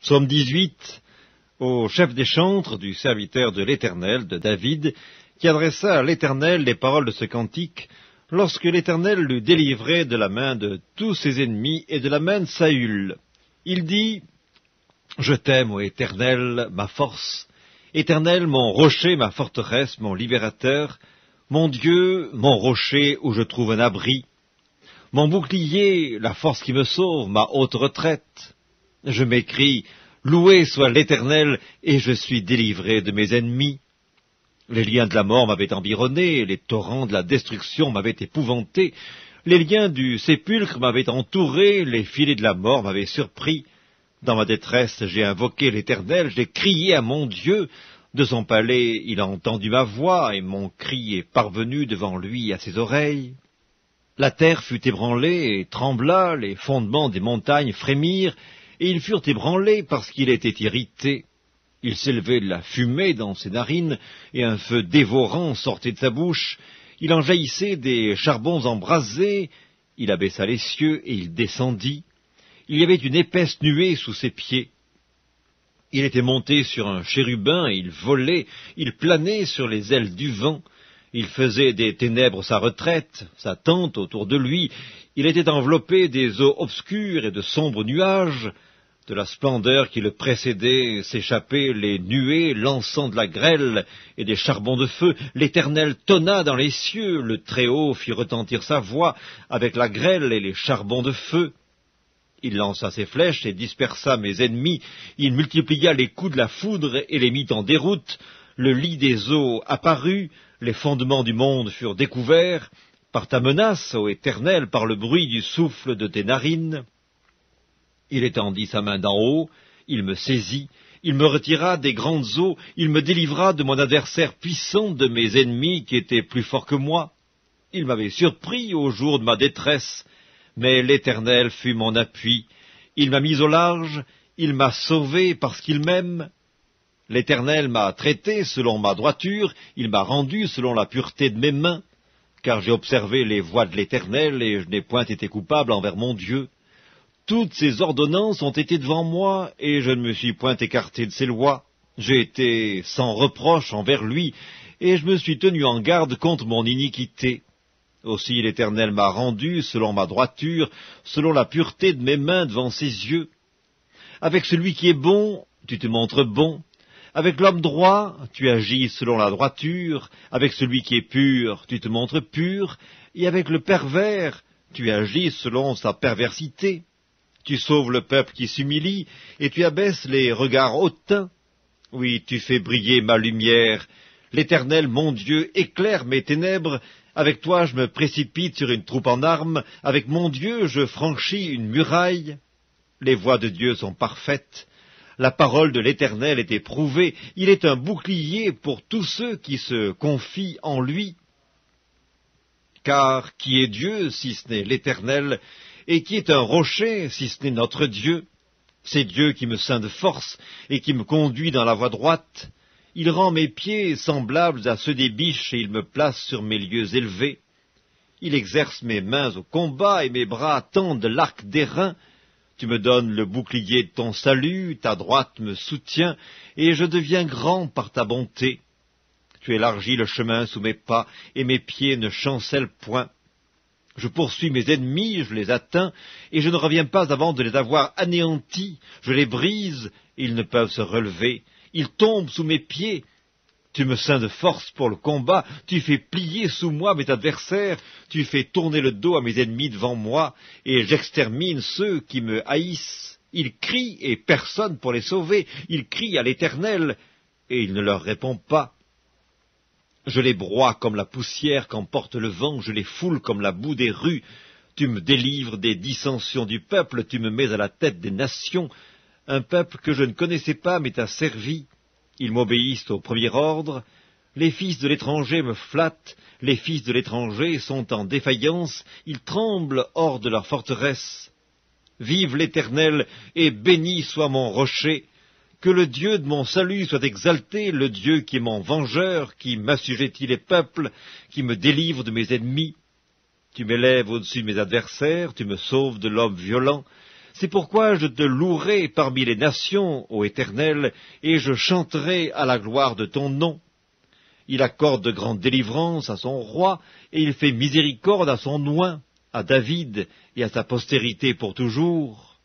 Psaume 18, au chef des chantres du serviteur de l'Éternel, de David, qui adressa à l'Éternel les paroles de ce cantique, lorsque l'Éternel l'eut délivré de la main de tous ses ennemis et de la main de Saül. Il dit, « Je t'aime, ô Éternel, ma force, Éternel, mon rocher, ma forteresse, mon libérateur, mon Dieu, mon rocher où je trouve un abri, mon bouclier, la force qui me sauve, ma haute retraite. Je m'écrie, loué soit l'Éternel, et je suis délivré de mes ennemis. Les liens de la mort m'avaient environné, les torrents de la destruction m'avaient épouvanté, les liens du sépulcre m'avaient entouré, les filets de la mort m'avaient surpris. Dans ma détresse, j'ai invoqué l'Éternel, j'ai crié à mon Dieu. De son palais, il a entendu ma voix, et mon cri est parvenu devant lui à ses oreilles. La terre fut ébranlée et trembla, les fondements des montagnes frémirent, et ils furent ébranlés parce qu'il était irrité. Il s'élevait de la fumée dans ses narines, et un feu dévorant sortait de sa bouche. Il en jaillissait des charbons embrasés. Il abaissa les cieux, et il descendit. Il y avait une épaisse nuée sous ses pieds. Il était monté sur un chérubin, et il volait, il planait sur les ailes du vent. Il faisait des ténèbres sa retraite, sa tente autour de lui. Il était enveloppé des eaux obscures et de sombres nuages. De la splendeur qui le précédait s'échappaient les nuées, lançant de la grêle et des charbons de feu. L'Éternel tonna dans les cieux, le Très-Haut fit retentir sa voix avec la grêle et les charbons de feu. Il lança ses flèches et dispersa mes ennemis. Il multiplia les coups de la foudre et les mit en déroute. Le lit des eaux apparut, les fondements du monde furent découverts. Par ta menace, ô Éternel, par le bruit du souffle de tes narines. Il étendit sa main d'en haut, il me saisit, il me retira des grandes eaux, il me délivra de mon adversaire puissant, de mes ennemis qui étaient plus forts que moi. Il m'avait surpris au jour de ma détresse, mais l'Éternel fut mon appui. Il m'a mis au large, il m'a sauvé parce qu'il m'aime. L'Éternel m'a traité selon ma droiture, il m'a rendu selon la pureté de mes mains, car j'ai observé les voies de l'Éternel et je n'ai point été coupable envers mon Dieu. Toutes ses ordonnances ont été devant moi, et je ne me suis point écarté de ses lois. J'ai été sans reproche envers lui, et je me suis tenu en garde contre mon iniquité. Aussi l'Éternel m'a rendu selon ma droiture, selon la pureté de mes mains devant ses yeux. Avec celui qui est bon, tu te montres bon. Avec l'homme droit, tu agis selon la droiture. Avec celui qui est pur, tu te montres pur. Et avec le pervers, tu agis selon sa perversité. Tu sauves le peuple qui s'humilie, et tu abaisses les regards hautains. Oui, tu fais briller ma lumière. L'Éternel, mon Dieu, éclaire mes ténèbres. Avec toi, je me précipite sur une troupe en armes. Avec mon Dieu, je franchis une muraille. Les voies de Dieu sont parfaites. La parole de l'Éternel est éprouvée. Il est un bouclier pour tous ceux qui se confient en lui. Car qui est Dieu, si ce n'est l'Éternel, et qui est un rocher, si ce n'est notre Dieu? C'est Dieu qui me ceint de force et qui me conduit dans la voie droite. Il rend mes pieds semblables à ceux des biches et il me place sur mes lieux élevés. Il exerce mes mains au combat et mes bras tendent l'arc d'airain. Tu me donnes le bouclier de ton salut, ta droite me soutient et je deviens grand par ta bonté. Tu élargis le chemin sous mes pas et mes pieds ne chancellent point. Je poursuis mes ennemis, je les atteins, et je ne reviens pas avant de les avoir anéantis. Je les brise, et ils ne peuvent se relever. Ils tombent sous mes pieds. Tu me ceins de force pour le combat, tu fais plier sous moi mes adversaires, tu fais tourner le dos à mes ennemis devant moi, et j'extermine ceux qui me haïssent. Ils crient, et personne pour les sauver. Ils crient à l'Éternel, et il ne leur répond pas. Je les broie comme la poussière qu'emporte le vent, je les foule comme la boue des rues. Tu me délivres des dissensions du peuple, tu me mets à la tête des nations. Un peuple que je ne connaissais pas m'est asservi. Ils m'obéissent au premier ordre. Les fils de l'étranger me flattent, les fils de l'étranger sont en défaillance, ils tremblent hors de leur forteresse. Vive l'Éternel, et béni soit mon rocher. Que le Dieu de mon salut soit exalté, le Dieu qui est mon vengeur, qui m'assujettit les peuples, qui me délivre de mes ennemis. Tu m'élèves au-dessus de mes adversaires, tu me sauves de l'homme violent. C'est pourquoi je te louerai parmi les nations, ô Éternel, et je chanterai à la gloire de ton nom. Il accorde de grandes délivrances à son roi, et il fait miséricorde à son oint, à David et à sa postérité pour toujours.